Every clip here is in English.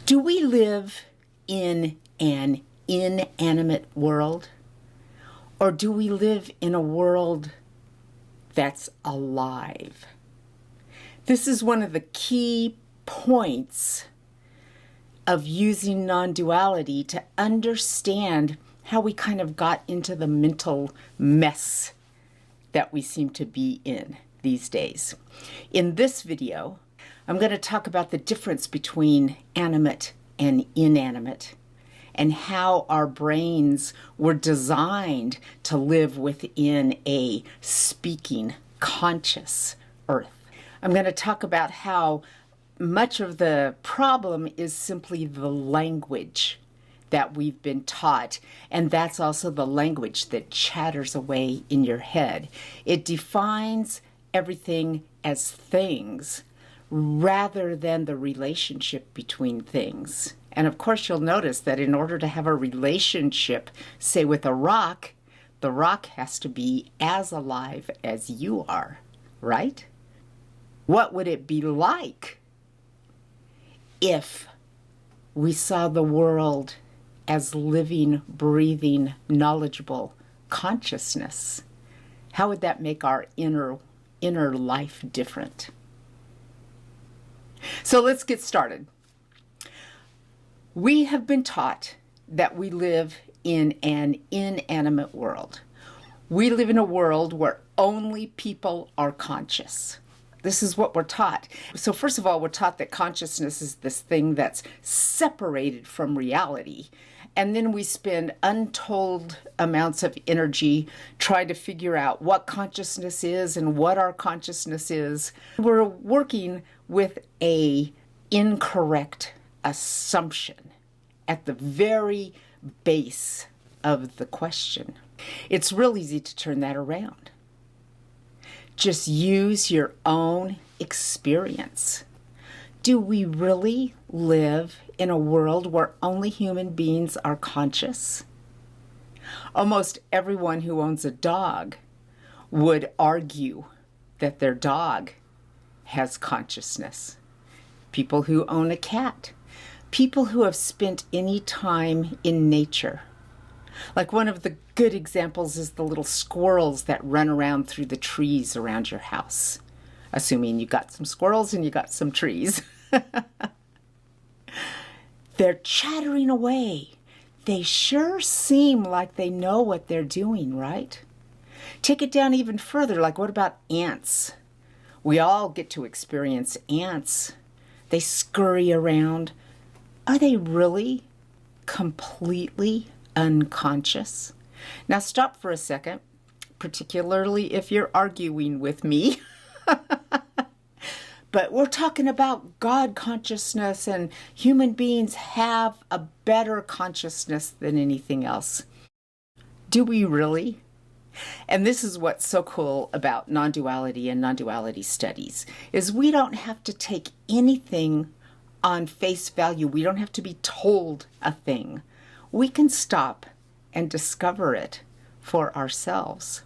Do we live in an inanimate world? Or do we live in a world that's alive? This is one of the key points of using non-duality to understand how we kind of got into the mental mess that we seem to be in these days. In this video, I'm going to talk about the difference between animate and inanimate and how our brains were designed to live within a speaking, conscious earth. I'm going to talk about how much of the problem is simply the language that we've been taught, and that's also the language that chatters away in your head. It defines everything as things rather than the relationship between things. And of course, you'll notice that in order to have a relationship, say with a rock, the rock has to be as alive as you are, right? What would it be like if we saw the world as living, breathing, knowledgeable consciousness? How would that make our inner life different? So let's get started. We have been taught that we live in an inanimate world. We live in a world where only people are conscious. This is what we're taught. So first of all, we're taught that consciousness is this thing that's separated from reality. And then we spend untold amounts of energy trying to figure out what consciousness is and what our consciousness is. We're working with an incorrect assumption at the very base of the question. It's real easy to turn that around. Just use your own experience. Do we really live in a world where only human beings are conscious? Almost everyone who owns a dog would argue that their dog has consciousness. People who own a cat, people who have spent any time in nature. Like one of the good examples is the little squirrels that run around through the trees around your house. Assuming you got some squirrels and you got some trees. They're chattering away. They sure seem like they know what they're doing, right? Take it down even further, like what about ants? We all get to experience ants. They scurry around. Are they really completely unconscious? Now stop for a second, particularly if you're arguing with me. But we're talking about God consciousness, and human beings have a better consciousness than anything else. Do we really? And this is what's so cool about non-duality and non-duality studies, is we don't have to take anything on face value. We don't have to be told a thing. We can stop and discover it for ourselves.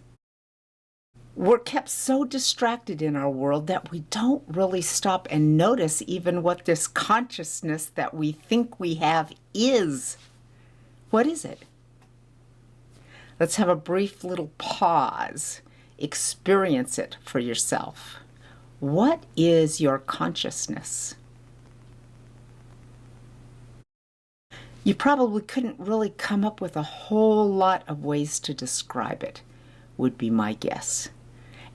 We're kept so distracted in our world that we don't really stop and notice even what this consciousness that we think we have is. What is it? Let's have a brief little pause. Experience it for yourself. What is your consciousness? You probably couldn't really come up with a whole lot of ways to describe it, would be my guess.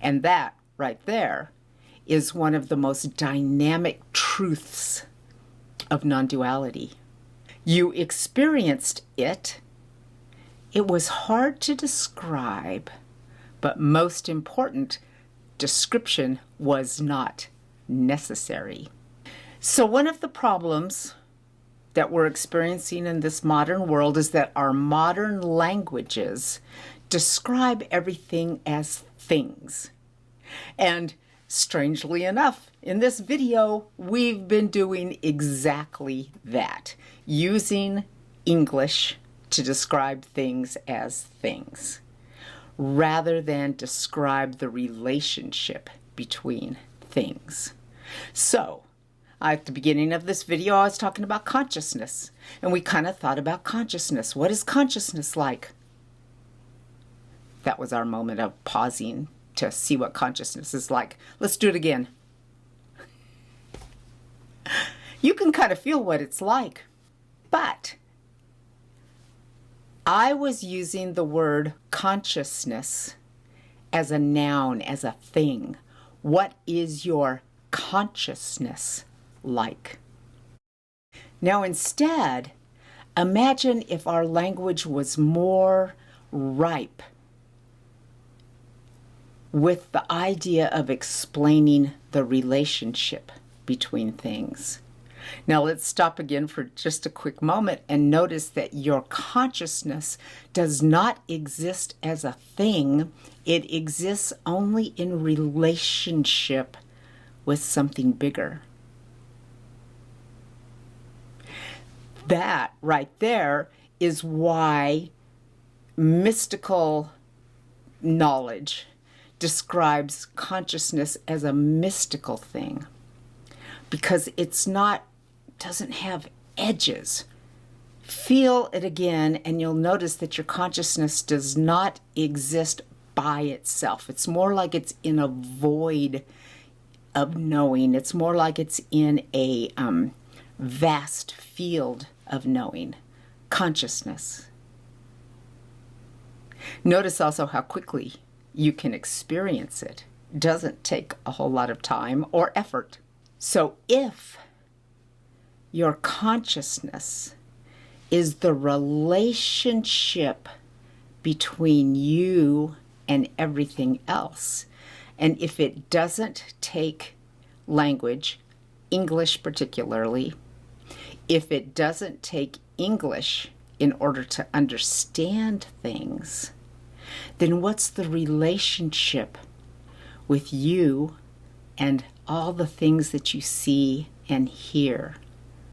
And that, right there, is one of the most dynamic truths of non-duality. You experienced it. It was hard to describe, but most important, description was not necessary. So one of the problems that we're experiencing in this modern world is that our modern languages describe everything as things. And strangely enough, in this video, we've been doing exactly that, using English to describe things as things, rather than describe the relationship between things. So, At the beginning of this video, I was talking about consciousness, and we kind of thought about consciousness. What is consciousness like? That was our moment of pausing to see what consciousness is like. Let's do it again. You can kind of feel what it's like, but I was using the word consciousness as a noun, as a thing. What is your consciousness like? Now instead, imagine if our language was more ripe with the idea of explaining the relationship between things. Now let's stop again for just a quick moment and notice that your consciousness does not exist as a thing. It exists only in relationship with something bigger. That right there is why mystical knowledge describes consciousness as a mystical thing, because doesn't have edges. Feel it again, and you'll notice that your consciousness does not exist by itself. It's more like it's in a void of knowing. It's more like it's in a vast field of knowing. Consciousness. Notice also how quickly you can experience it. It doesn't take a whole lot of time or effort. So if your consciousness is the relationship between you and everything else, and if it doesn't take language, English particularly, if it doesn't take English in order to understand things, then what's the relationship with you and all the things that you see and hear?